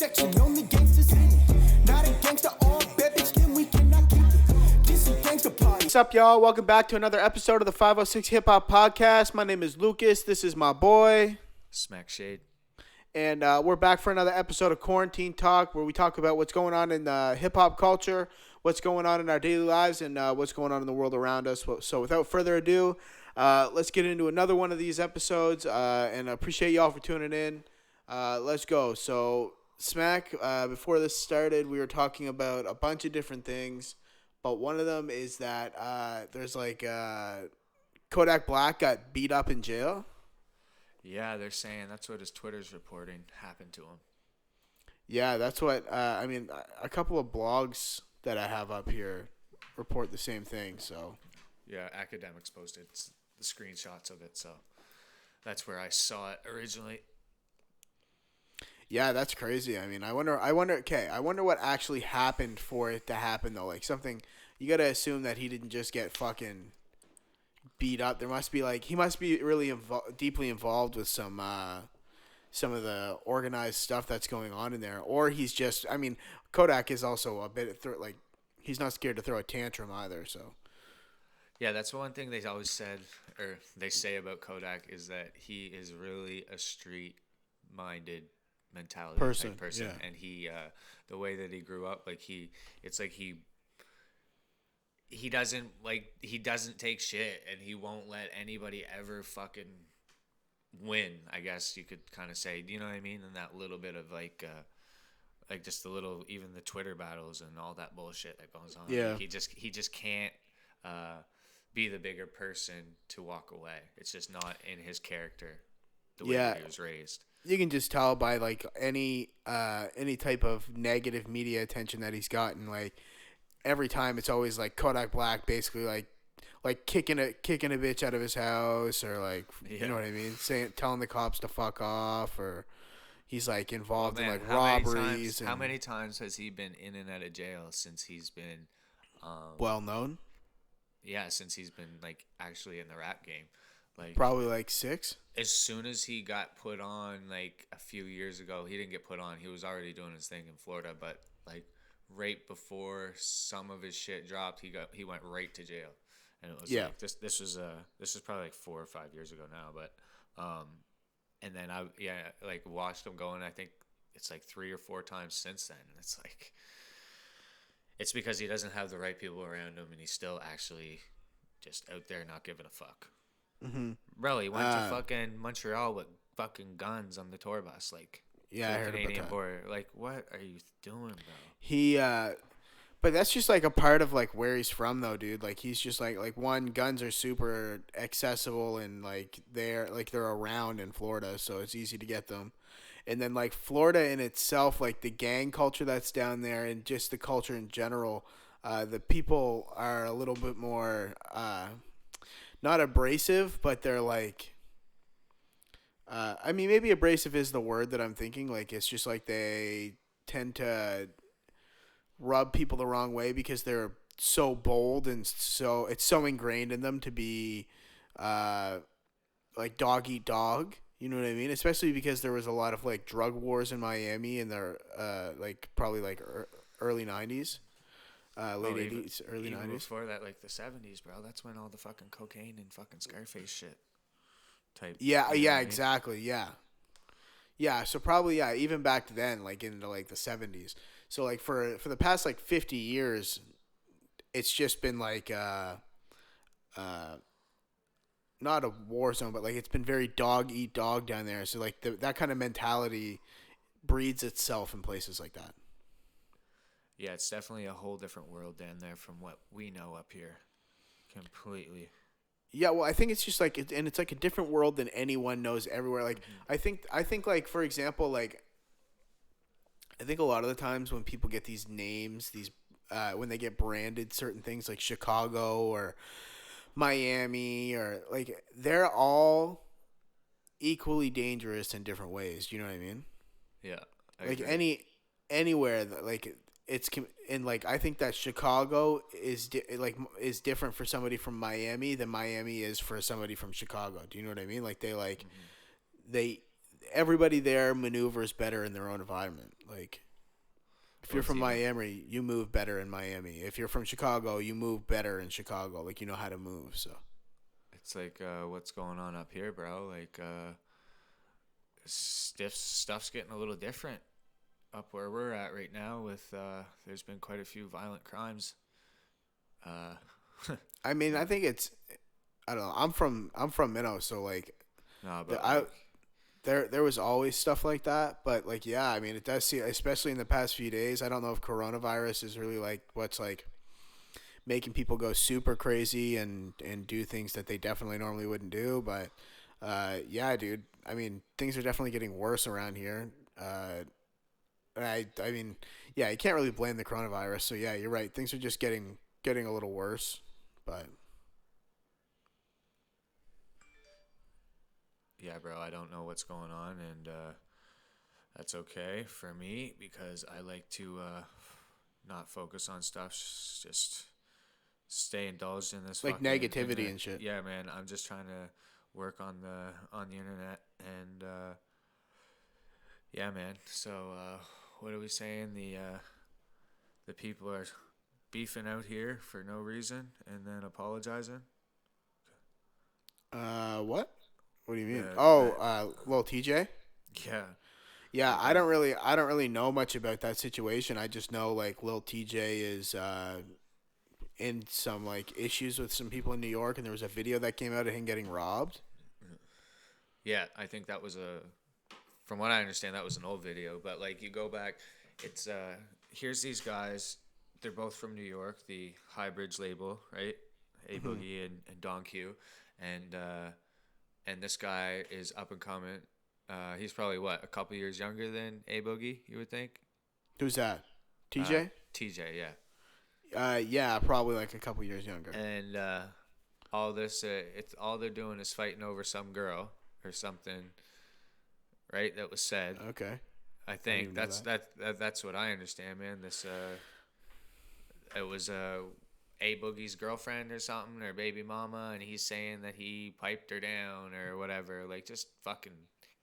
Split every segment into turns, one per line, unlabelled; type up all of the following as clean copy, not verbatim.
section, only gangsters in it. Not a gangster or bad bitch, then we cannot keep it. This is gangster party.
What's up, y'all? Welcome back to another episode of the 506 Hip Hop Podcast. My name is Lucas. This is my boy.
Smak Shade.
And we're back for another episode of Quarantine Talk, where we talk about what's going on in hip hop culture, what's going on in our daily lives, and what's going on in the world around us. So without further ado, let's get into another one of these episodes, and I appreciate y'all for tuning in. Let's go. So, Smack, before this started, we were talking about a bunch of different things, but one of them is that there's like Kodak Black got beat up in jail.
Yeah, they're saying that's what his Twitter's reporting happened to him.
Yeah, that's what I mean. A couple of blogs that I have up here report the same thing. So
yeah, Academics posted the screenshots of it, so that's where I saw it originally.
Yeah, that's crazy. I mean, I wonder. Okay, I wonder what actually happened for it to happen though. Like something, you gotta assume that he didn't just get fucking beat up. There must be he must be really deeply involved with some of the organized stuff that's going on in there, or he's just. I mean, Kodak is also a bit he's not scared to throw a tantrum either. So
yeah, that's one thing they always said, or they say about Kodak, is that he is really a street-minded mentality
person.
Yeah. And he, the way that he grew up, he doesn't take shit, and he won't let anybody ever fucking win, I guess you could kind of say. You know what I mean? And that little bit of like just the little, even the Twitter battles and all that bullshit that goes on.
Yeah.
Like he just can't be the bigger person to walk away. It's just not in his character the way that he was raised.
You can just tell by like any type of negative media attention that he's gotten. Like every time, it's always like Kodak Black basically like kicking a bitch out of his house, or like you know what I mean, telling the cops to fuck off, or he's like involved in like robberies.
How many times has he been in and out of jail since he's been
well known?
Yeah, since he's been like actually in the rap game. Like
probably like 6.
As soon as he got put on, like a few years ago, he didn't get put on. He was already doing his thing in Florida, but like right before some of his shit dropped, he went right to jail, and it was like this was probably like 4 or 5 years ago now, but and then I like watched him go, and I think it's like 3 or 4 times since then, and it's like it's because he doesn't have the right people around him, and he's still actually just out there not giving a fuck.
Mm-hmm.
Bro, he went to fucking Montreal with fucking guns on the tour bus, like
I heard
Canadian
about that.
border. Like, what are you doing, bro?
He but that's just like a part of like where he's from though, dude. Like he's just like one, guns are super accessible, and like they're around in Florida, so it's easy to get them. And then like Florida in itself, like the gang culture that's down there, and just the culture in general, the people are a little bit more not abrasive, but they're like, I mean, maybe abrasive is the word that I'm thinking. Like, it's just like they tend to rub people the wrong way because they're so bold, and so it's so ingrained in them to be like dog eat dog. You know what I mean? Especially because there was a lot of like drug wars in Miami in their like probably like early 90s. Late 80s, early 90s.
Before that, like the 70s, bro. That's when all the fucking cocaine and fucking Scarface shit type.
Yeah, exactly. Yeah, so probably, even back then, like into like the 70s. So like for the past like 50 years, it's just been like not a war zone, but like it's been very dog eat dog down there. So like that kind of mentality breeds itself in places like that.
Yeah, it's definitely a whole different world down there from what we know up here. Completely.
Yeah, well, I think it's just like, and it's like a different world than anyone knows everywhere. Like, I think like, for example, like, I think a lot of the times when people get these names, when they get branded certain things like Chicago or Miami, or like, they're all equally dangerous in different ways. Do you know what I mean?
Yeah.
Like anywhere that like, and like I think that Chicago is different for somebody from Miami than Miami is for somebody from Chicago. Do you know what I mean? Like they everybody there maneuvers better in their own environment. Like, if you're from Miami, you move better in Miami. If you're from Chicago, you move better in Chicago. Like, you know how to move. So
It's like what's going on up here, bro. Like stuff's getting a little different up where we're at right now. With there's been quite a few violent crimes.
I mean, I think it's, I don't know. I'm from Minnow, so like,
No, but
there was always stuff like that. But like, yeah, I mean, it does seem, especially in the past few days. I don't know if coronavirus is really like what's like making people go super crazy and do things that they definitely normally wouldn't do. But yeah, dude. I mean, things are definitely getting worse around here. I mean, yeah, you can't really blame the coronavirus. So yeah, you're right. Things are just getting a little worse. But
yeah, bro, I don't know what's going on, and that's okay for me because I like to not focus on stuff. Just stay indulged in this
like negativity and shit.
Yeah, man, I'm just trying to work on the internet, and yeah, man. So what are we saying? The people are beefing out here for no reason and then apologizing.
What? What do you mean? Lil TJ?
Yeah.
Yeah, I don't really know much about that situation. I just know like Lil TJ is in some like issues with some people in New York, and there was a video that came out of him getting robbed.
Yeah, I think that was from what I understand, that was an old video. But like you go back, it's here's these guys. They're both from New York, the High Bridge label, right? A Boogie and Don Q, and this guy is up and coming. He's probably a couple years younger than A Boogie, you would think.
Who's that? TJ?
TJ, yeah.
Yeah, probably like a couple years younger.
And all this, it's all they're doing is fighting over some girl or something, right? That was said.
Okay.
I think that's what I understand, man. This it was A Boogie's girlfriend or something, or baby mama, and he's saying that he piped her down or whatever, like just fucking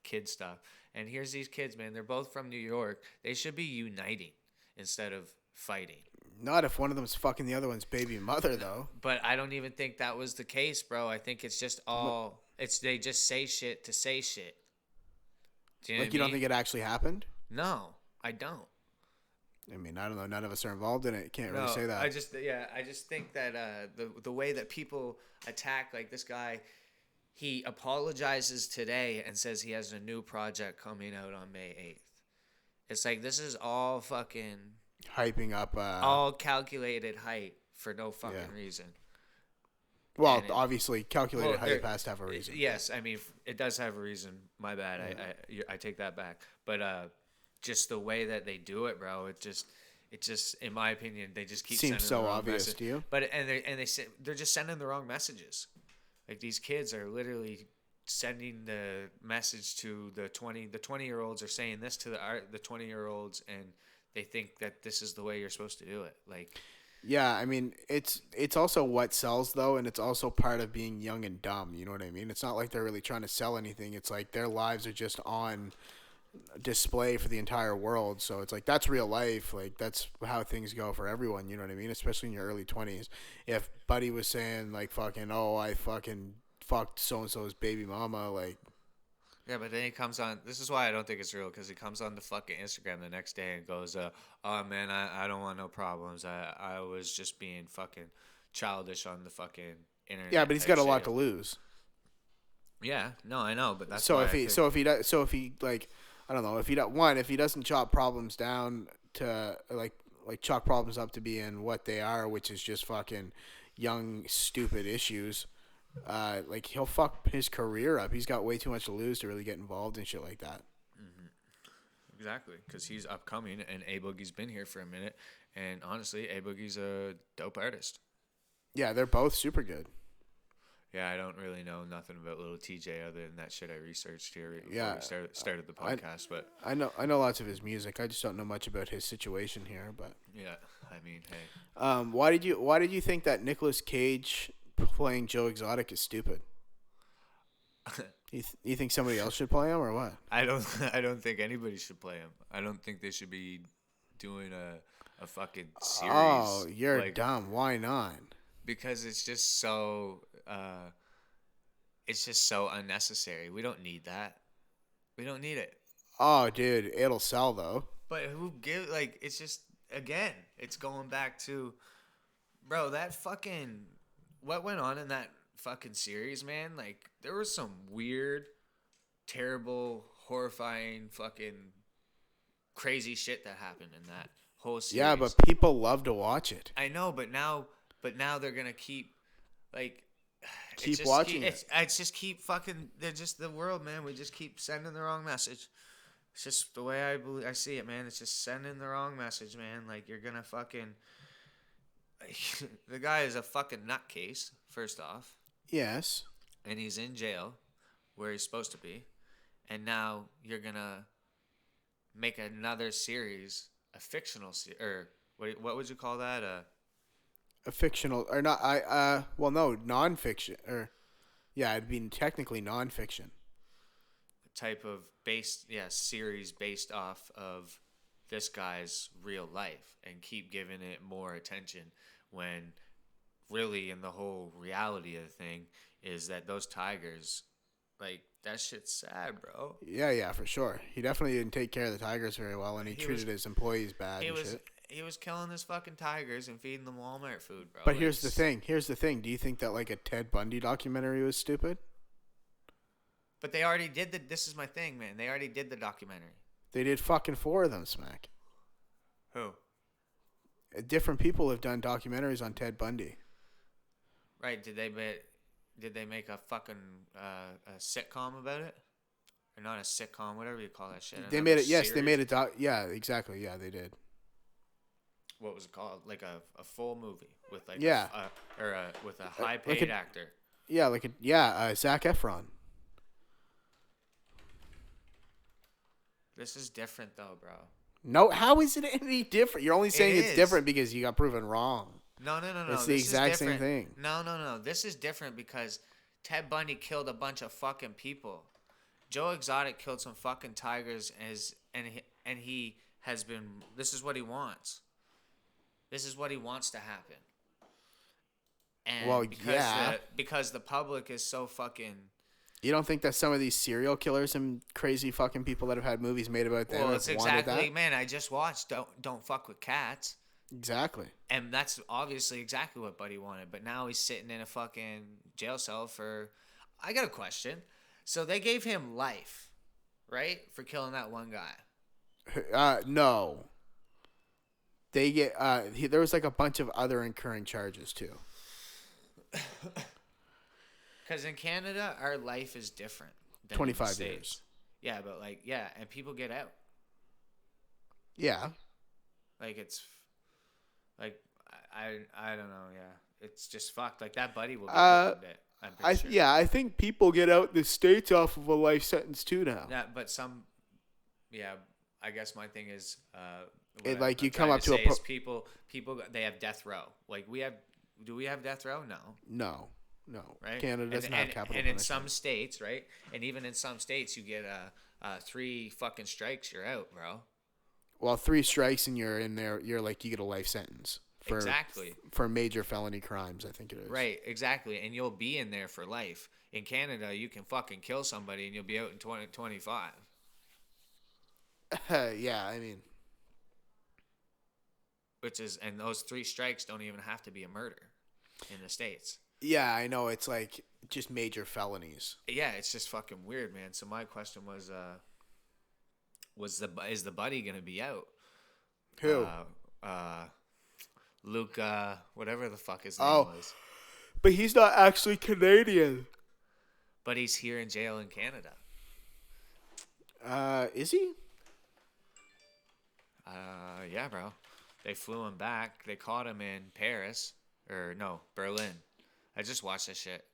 kid stuff. And here's these kids, man. They're both from New York. They should be uniting instead of fighting.
Not if one of them's fucking the other one's baby mother, though.
But I don't even think that was the case, bro. I think it's just they just say shit to say shit. Do you know what I mean?
Don't think it actually happened?
No, I don't.
I mean, I don't know. None of us are involved in it. Can't really say that.
I just think that the way that people attack, like this guy, he apologizes today and says he has a new project coming out on May 8th. It's like this is all fucking
hyping up.
All calculated hype for no fucking reason.
Well, obviously, calculated hype has to have a reason.
Yes, I mean it does have a reason. My bad. Yeah. I take that back. But just the way that they do it, bro, it just in my opinion, they just keep
seems so obvious to you.
But they're just sending the wrong messages. Like these kids are literally sending the message to the 20-year-olds are saying this to the 20-year-olds, and they think that this is the way you're supposed to do it. Like,
yeah, I mean, it's also what sells though, and it's also part of being young and dumb. You know what I mean? It's not like they're really trying to sell anything. It's like their lives are just on display for the entire world. So it's like that's real life. Like that's how things go for everyone. You know what I mean? Especially in your early 20s. If Buddy was saying like fucking, oh, I fucking fucked so and so's baby mama, like.
Yeah, but then he comes on. This is why I don't think it's real, because he comes on the fucking Instagram the next day and goes, "Oh man, I don't want no problems. I was just being fucking childish on the fucking internet."
Yeah, but he's got a lot to lose.
Yeah, no, I know, but that's
so if he like, I don't know, if he doesn't chop problems down to like chalk problems up to being what they are, which is just fucking young stupid issues. Like he'll fuck his career up. He's got way too much to lose to really get involved in shit like that.
Mm-hmm. Exactly, because he's upcoming, and A Boogie's been here for a minute, and honestly, A Boogie's a dope artist.
Yeah, they're both super good.
Yeah, I don't really know nothing about little TJ other than that shit I researched here before we started the podcast. But
I know lots of his music. I just don't know much about his situation here. But
yeah, I mean, hey.
Why did you think that Nicolas Cage playing Joe Exotic is stupid? You think somebody else should play him or what?
I don't I don't think anybody should play him. I don't think they should be doing a fucking series.
Oh, you're
like,
dumb. Why not?
because it's just so unnecessary. We don't need that. We don't need it.
Oh, dude, it'll sell though.
But who give like it's just again, it's going back to bro, that fucking what went on in that fucking series, man? Like there was some weird, terrible, horrifying fucking crazy shit that happened in that whole series.
Yeah, but people love to watch it.
I know, but now they're gonna keep like
Keep watching it.
It's just keep fucking. They're just the world, man. We just keep sending the wrong message. It's just the way I see it, man. It's just sending the wrong message, man. Like you're gonna fucking. The guy is a fucking nutcase. First off,
Yes.
and he's in jail, where he's supposed to be, and now you're gonna make another series, a fictional series, or what would you call that?
A fictional or not? Well, no, nonfiction or yeah, it'd be technically nonfiction.
Type of series based off of this guy's real life and keep giving it more attention when really in the whole reality of the thing is that those tigers, like that shit's sad, bro.
Yeah, for sure. He definitely didn't take care of the tigers very well, and he treated his employees bad and shit.
He was killing his fucking tigers and feeding them Walmart food, bro.
But here's the thing. Do you think that like a Ted Bundy documentary was stupid?
But they already did this is my thing, man. They already did the documentary.
They did fucking 4 of them, Smack.
Who?
Different people have done documentaries on Ted Bundy.
Right, did they make a fucking a sitcom about it? Or not a sitcom, whatever you call that shit.
They made it. Yes, they made a doc. Yeah, exactly. Yeah, they did.
What was it called? Like a full movie with like
Yeah.
with a high paid actor.
Yeah, Zac Efron.
This is different though, bro.
No, how is it any different? You're only saying it's
is.
different because you got proven wrong.
No.
It's the
This is
exact same
different.
thing.
No. This is different because Ted Bundy killed a bunch of fucking people. Joe Exotic killed some fucking tigers and he has been. This is what he wants. This is what he wants to happen. And
Well,
because the public is so fucking.
You don't think that some of these serial killers and crazy fucking people that have had movies made about them
Well, it's
have wanted
exactly,
that?
man. I just watched Don't Fuck with Cats,
Exactly.
and that's obviously exactly what Buddy wanted. But now he's sitting in a fucking jail cell for. I got a question. So they gave him life, right, for killing that one guy.
No. They get there was like a bunch of other incurring charges too.
Because in Canada, our life is different. Than
25
in the States.
years.
Yeah, but and people get out.
Yeah.
Like it's, like I don't know. Yeah, it's just fucked. Like that Buddy will get out one day. I'm pretty sure.
Yeah, I think people get out in the States off of a life sentence too now.
Yeah, but some. Yeah, I guess my thing is.
You come up to
people they have death row. Like we have. Do we have death row? No.
No.
Right?
Canada doesn't have capital
And in
punishment.
some states, right? And even in some states, you get 3 fucking strikes, you're out, bro.
Well, 3 strikes and you're in there. You get a life sentence for major felony crimes. I think it is.
Right, exactly. And you'll be in there for life. In Canada, you can fucking kill somebody and you'll be out in 2025.
Yeah, I mean,
And those 3 strikes don't even have to be a murder in the States.
yeah, I know. It's like just major felonies.
Yeah, it's just fucking weird, man. So my question was is the Buddy gonna be out?
Who?
Luca, whatever the fuck his name was.
But he's not actually Canadian.
But he's here in jail in Canada.
Is he?
Yeah, bro. They flew him back. They caught him in Paris. Or, no, Berlin. I just watched this shit.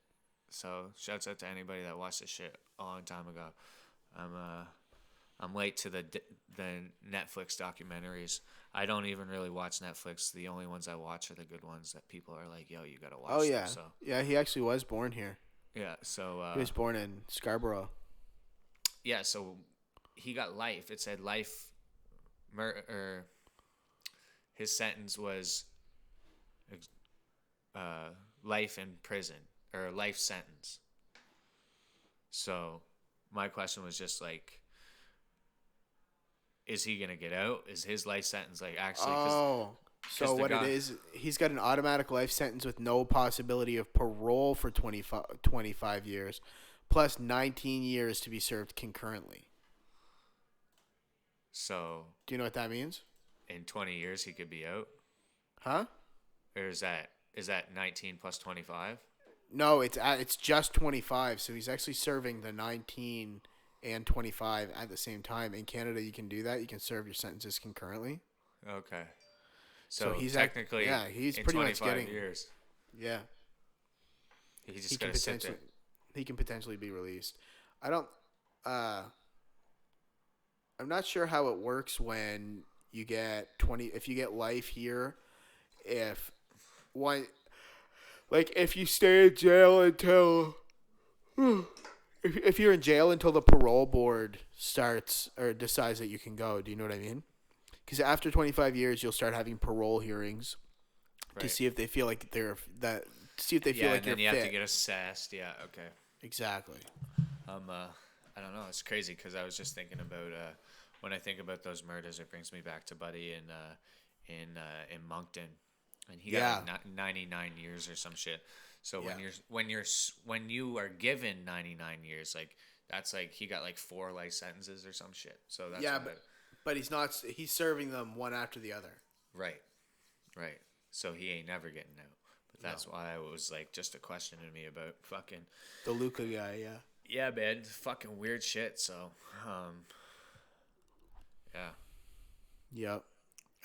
So, shouts out to anybody that watched this shit a long time ago. I'm late to the Netflix documentaries. I don't even really watch Netflix. The only ones I watch are the good ones that people are like, yo, you gotta watch
Oh, yeah.
them. So.
Yeah, he actually was born here.
Yeah. So
He was born in Scarborough.
yeah. So he got life. It said life. Or his sentence was uh, life in prison or life sentence. So my question was just like, is he gonna get out? Is his life sentence like actually?
Oh, so
the
what
guy,
it is, he's got an automatic life sentence with no possibility of parole for 25 years, plus 19 years to be served concurrently.
So
Do you know what that means?
in 20 years he could be out,
Huh?
or is that 19 plus 25?
No, it's just 25. So he's actually serving the 19 and 25 at the same time. In Canada, you can do that. You can serve your sentences concurrently.
Okay.
So
So
he's
technically,
he's
in
pretty much
25
getting
years,
yeah.
he
He
just
can
got to sit
potentially
there.
he can potentially be released. I don't. Uh, I'm not sure how it works when you get 20. If you get life here, if one like if you stay in jail until if you're in jail until the parole board starts or decides that you can go. Do you know what I mean? Because after 25 years, you'll start having parole hearings to
Right.
see if they feel like see if they feel
Yeah,
like
and then
you're
you have
fit.
to get assessed. Yeah. Okay.
Exactly.
I don't know. It's crazy because I was just thinking about when I think about those murders, it brings me back to Buddy in Moncton, and he
Yeah.
got like 99 years or some shit. So
Yeah.
when you are given 99 years, like that's like he got like 4 life sentences or some shit. So that's
Yeah,
why,
but he's not. He's serving them one after the other.
right, right. So he ain't never getting out. But that's why it was like just a question to me about fucking.
The Luca guy, yeah.
Yeah, man, fucking weird shit. So, yeah.
Yep.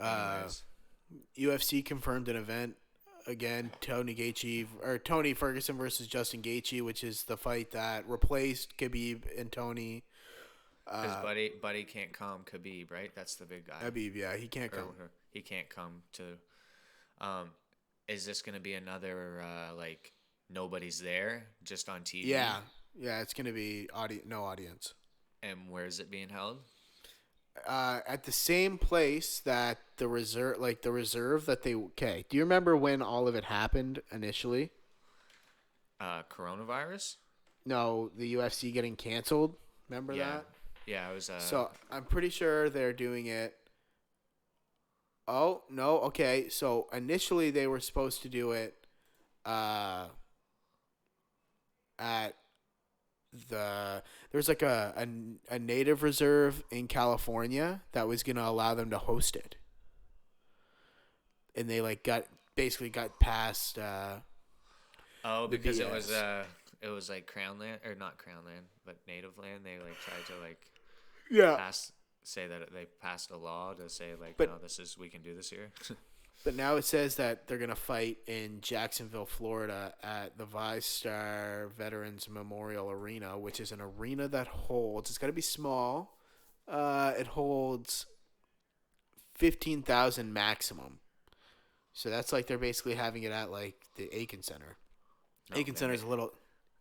Anyways,
UFC confirmed an event again. Tony Ferguson versus Justin Gaethje, which is the fight that replaced Khabib and Tony.
because Buddy can't come Khabib, right? That's the big guy.
Khabib, yeah, he can't come.
Or he can't come to. Is this gonna be another like nobody's there, just on TV?
Yeah, it's gonna be no audience.
And where is it being held?
At the same place that the reserve that they. Okay, do you remember when all of it happened initially?
Coronavirus.
No, the UFC getting canceled. Remember
Yeah.
that?
Yeah, it was.
So I'm pretty sure they're doing it. Oh no! Okay, so initially they were supposed to do it, at there's like a native reserve in California that was gonna allow them to host it, and they like got past.
Because it
BS.
was like crown land or not crown land, but native land. They like tried to like
Yeah.
say that they passed a law to say like
But-
no, we can do this here.
But now it says that they're gonna fight in Jacksonville, Florida, at the ViStar Veterans Memorial Arena, which is an arena that holds. It's gotta be small. It holds 15,000 maximum. So that's like they're basically having it at like the Aiken Center.
No,
Aiken
man,
Center's a little.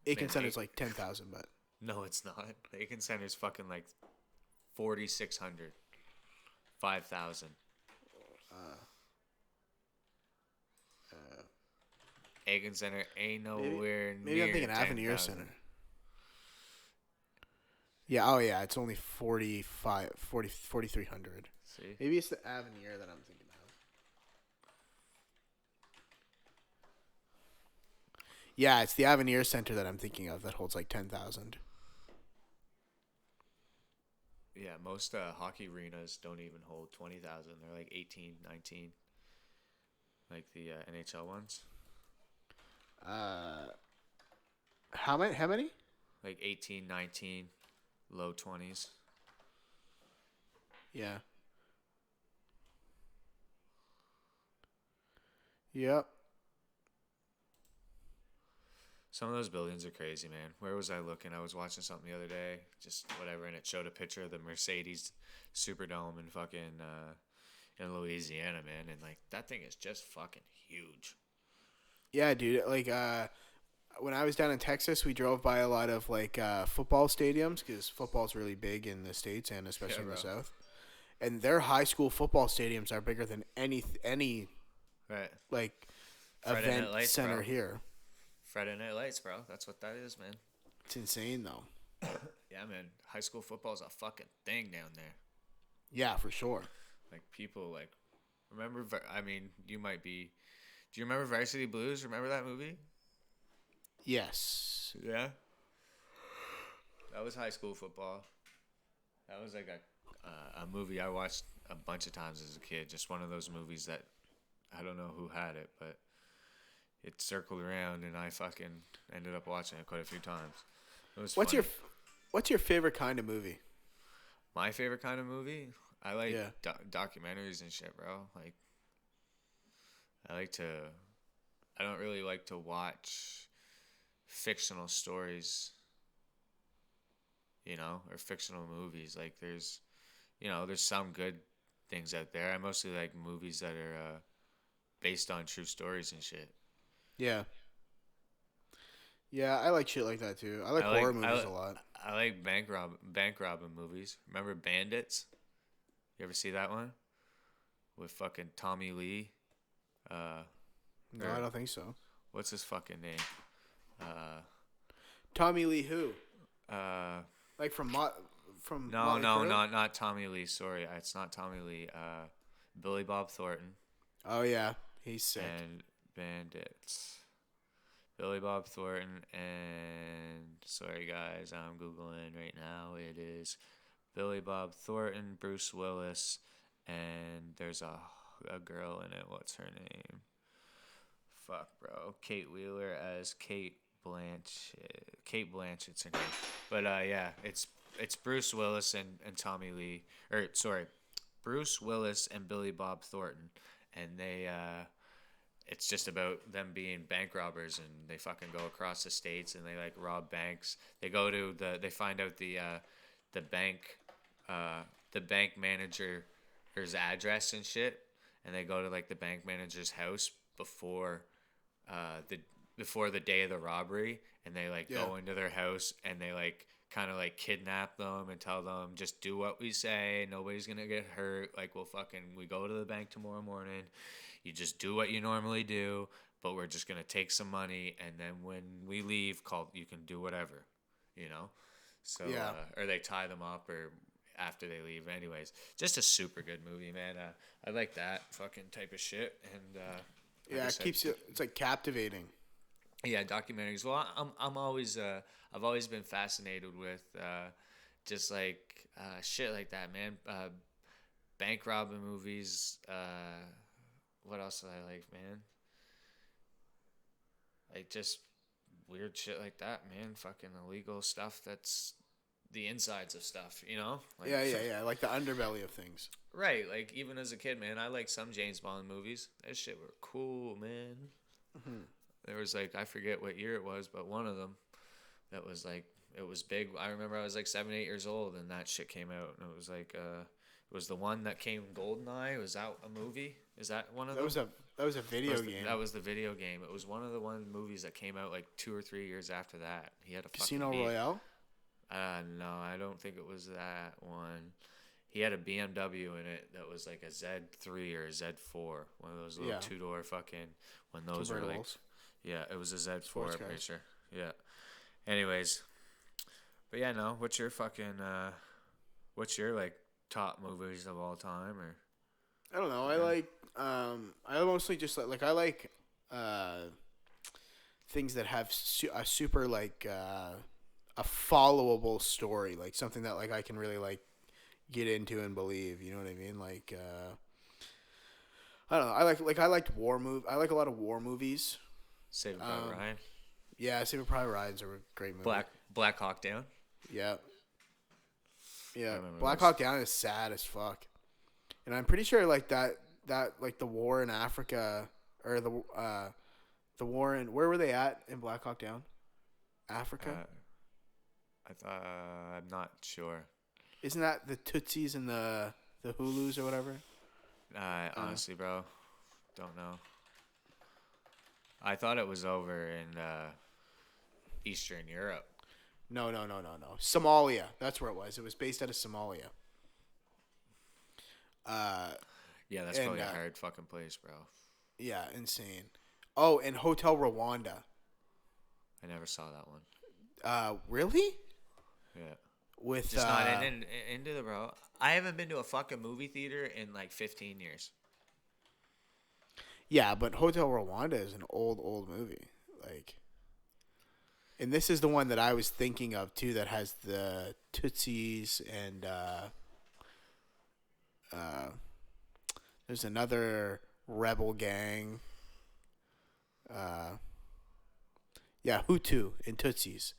Aiken
man,
Center's like 10,000, but
No, it's not. The Aiken Center's fucking like 4,600, 5,000. Aiken Center ain't nowhere
maybe
near
I'm thinking Avenir
10,000.
Center. Yeah. Oh yeah. It's only 4,300.
See,
Maybe it's the Avenir that I'm thinking of. Yeah, it's the Avenir Center that I'm thinking of that holds like 10,000.
yeah, most hockey arenas don't even hold 20,000. They're like 18, 19, like the NHL ones.
How many?
Like 18, 19, low 20s.
Yeah. Yep.
Some of those buildings are crazy, man. Where was I looking? I was watching something the other day, just whatever, and it showed a picture of the Mercedes Superdome in fucking in Louisiana, man, and like that thing is just fucking huge.
Yeah, dude. Like, when I was down in Texas, we drove by a lot of like football stadiums because football's really big in the States and especially in the
bro.
South. And their high school football stadiums are bigger than any
Right.
like
Friday Night
event
Lights,
center
bro.
here.
Friday Night Lights, bro. That's what that is, man.
It's insane though.
Yeah, man. High school football is a fucking thing down there.
Yeah, for sure.
Like people like remember. I mean, you might be. Do you remember Varsity Blues? Remember that movie?
Yes.
Yeah. That was high school football. That was like a movie I watched a bunch of times as a kid. Just one of those movies that I don't know who had it, but it circled around and I fucking ended up watching it quite a few times. It was
What's
funny.
What's your favorite kind of movie?
My favorite kind of movie? I like
Yeah.
documentaries and shit, bro. Like I like to I don't really like to watch fictional stories, or fictional movies. Like there's some good things out there. I mostly like movies that are based on true stories and shit.
Yeah. Yeah, I like shit like that too. I like horror movies a lot.
I like bank robbing movies. Remember Bandits? You ever see that one with fucking Tommy Lee?
No, I don't think so.
What's his fucking name?
Tommy Lee who?
Uh,
Like from
no,
Motley
no,
Crue?
not Tommy Lee. Sorry, it's not Tommy Lee. Billy Bob Thornton
Oh yeah, he's sick.
and Bandits. Billy Bob Thornton and sorry guys, I'm googling right now. It is Billy Bob Thornton, Bruce Willis, and there's a girl in it. What's her name? Fuck, bro. Kate Wheeler as Kate Blanchett. Kate Blanchett's her name. But yeah, it's Bruce Willis and Tommy Lee. Or sorry, Bruce Willis and Billy Bob Thornton, and they it's just about them being bank robbers, and they fucking go across the states and they like rob banks. They go to they find out the bank manager's address and shit, and they go to like the bank manager's house before the day of the robbery, and they like go into their house and they like kind of like kidnap them and tell them just do what we say, nobody's gonna get hurt, like we go to the bank tomorrow morning, you just do what you normally do, but we're just gonna take some money, and then when we leave, you can do whatever, so or they tie them up or after they leave. Anyways, just a super good movie, man. I like that fucking type of shit, and
Yeah, it keeps you. It's like captivating.
yeah, documentaries. Well, I'm always I've always been fascinated with just like shit like that, man. Bank robbing movies. What else do I like, man? Like just weird shit like that, man. Fucking illegal stuff. That's the insides of stuff, Like,
Yeah. Like the underbelly of things.
Right. Like even as a kid, man, I like some James Bond movies. That shit were cool, man. Mm-hmm. There was like, I forget what year it was, but one of them that was like, it was big. I remember I was like 7, 8 years old and that shit came out, and it was like it was the one that came GoldenEye. Was that a movie? Is that one of them?
That was a video game.
That was the video game. It was one of the movies that came out like 2 or 3 years after that. He had a
Casino
fucking
Royale?
No, I don't think it was that one. He had a BMW in it that was like a Z3 or a Z4, one of those little 2-door fucking, when those were like, yeah, it was a Z4, I'm pretty sure. Yeah. Anyways, but yeah, no. What's your like top movies of all time, or?
I don't know. I like. I mostly just like. I like things that have a super like a followable story, like something that like I can really like get into and believe. You know what I mean? Like I don't know. I liked war movie. I like a lot of war movies.
Saving Private Ryan.
Yeah, Saving Private Ryan's a great movie.
Black Hawk Down.
Yeah. Yeah, Black Hawk Down is sad as fuck, and I'm pretty sure like that like the war in Africa or the war in, where were they at in Black Hawk Down? Africa.
I'm not sure.
Isn't that the Tutsis and the Hulus or whatever?
Honestly, bro, don't know. I thought it was over in Eastern Europe.
No. Somalia. That's where it was. It was based out of Somalia.
Yeah, that's probably a hard fucking place, bro.
Yeah, insane. Oh, and Hotel Rwanda.
I never saw that one.
Really?
Yeah.
With
Just not into the bro. I haven't been to a fucking movie theater in like 15 years.
Yeah, but Hotel Rwanda is an old movie. Like, and this is the one that I was thinking of too, that has the Tutsis and there's another rebel gang. Yeah, Hutu and Tutsis.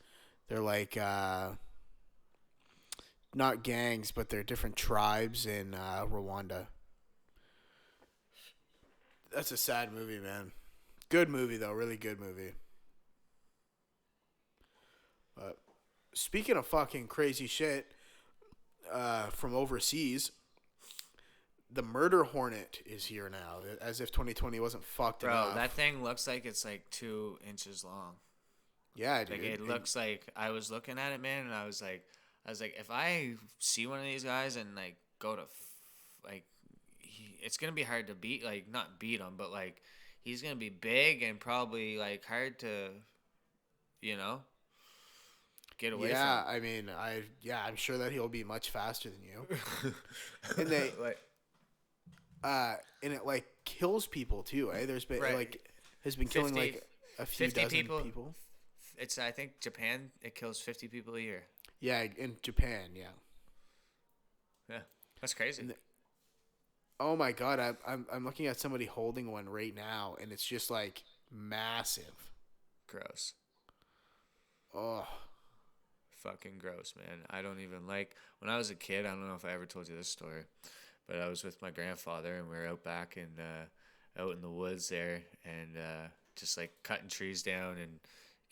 They're like not gangs, but they're different tribes in Rwanda. That's a sad movie, man. Good movie, though. Really good movie. But speaking of fucking crazy shit from overseas, the murder hornet is here now. As if 2020 wasn't fucked enough.
Bro, that thing looks like it's like 2 inches long.
Yeah, dude.
Like it looks like, I was looking at it, man, and I was like, if I see one of these guys and like go to, it's gonna be hard to beat, like not beat him, but like he's gonna be big and probably like hard to, get away from.
Yeah, I mean, I'm sure that he'll be much faster than you. And they and it like kills people too, eh? There's been has been killing
50,
like a few
50
dozen
people. It's, I think Japan, it kills 50 people a year.
Yeah, in Japan, yeah.
Yeah, that's crazy.
Oh my god, I'm looking at somebody holding one right now, and it's just like massive.
Gross.
Oh,
fucking gross, man. I don't even like. When I was a kid, I don't know if I ever told you this story, but I was with my grandfather, and we were out back out in the woods there, and just like cutting trees down and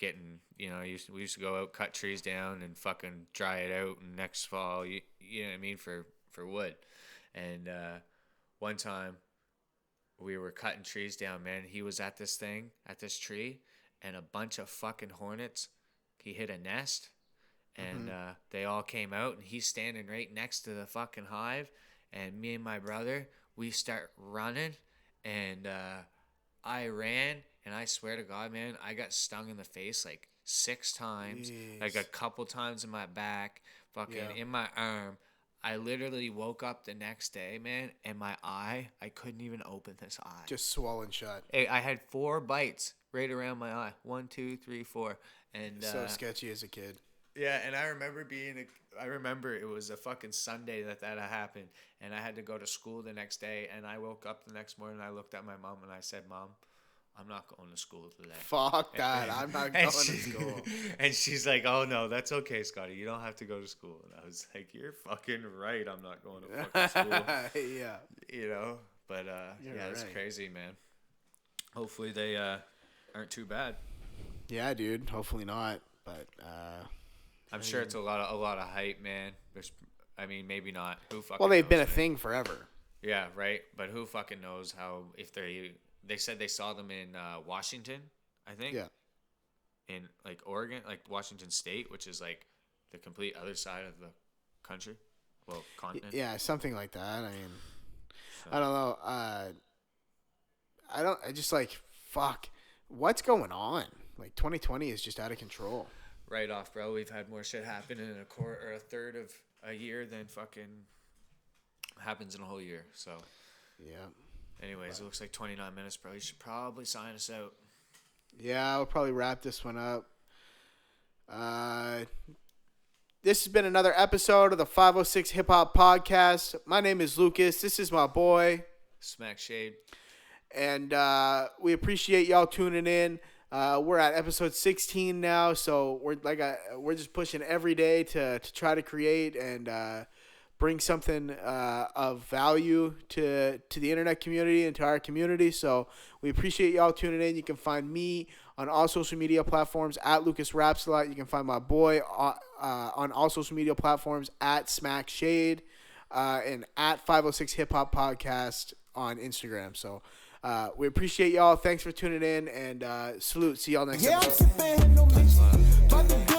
getting, we used to go out, cut trees down and fucking dry it out, and next fall, you know what I mean, for wood. And one time we were cutting trees down, man. He was at this tree, and a bunch of fucking hornets, he hit a nest, and they all came out, and he's standing right next to the fucking hive, and me and my brother, we start running, and I ran, and I swear to God, man, I got stung in the face like 6 times,
Jeez.
like a couple times in my back, fucking in my arm. I literally woke up the next day, man, and my eye, I couldn't even open this eye.
just swollen shut.
I had 4 bites right around my eye. 1, 2, 3, 4. And
So sketchy as a kid.
yeah, and I remember it was a fucking Sunday that happened, and I had to go to school the next day, and I woke up the next morning, and I looked at my mom, and I said, Mom, I'm not going to school today.
Fuck that. I'm not going to school.
And she's like, oh, no, that's okay, Scotty. You don't have to go to school. And I was like, you're fucking right. I'm not going to fucking school.
Yeah.
But
You're
it's
right.
crazy, man. Hopefully they aren't too bad.
Yeah, dude. Hopefully not. But
I'm sure it's a lot of hype, man. Maybe not. Who fucking
well, they've
knows,
been a
man?
thing forever.
Yeah, right. But who fucking knows how, if they said they saw them in Washington, I think.
Yeah.
In like Oregon, like Washington State, which is like the complete other side of the country. Well, continent.
Yeah, something like that. I mean, I don't know. I just like, fuck. What's going on? Like 2020 is just out of control.
Right off, bro. We've had more shit happen in a quarter or a third of a year than fucking happens in a whole year. So,
yeah.
anyways, it looks like 29 minutes, bro. You should probably sign us out.
Yeah, I'll probably wrap this one up. This has been another episode of the 506 Hip Hop Podcast. My name is Lucas. This is my boy.
Smack Shade.
And we appreciate y'all tuning in. We're at episode 16 now, so we're just pushing every day to try to create and bring something of value to the internet community and to our community. So we appreciate y'all tuning in. You can find me on all social media platforms at Lucas Rapsalot. You can find my boy on all social media platforms at Smak Shade and at 506 Hip Hop Podcast on Instagram. So we appreciate y'all. Thanks for tuning in, and salute. See y'all next episode.
I'm sipping, no mix. Driving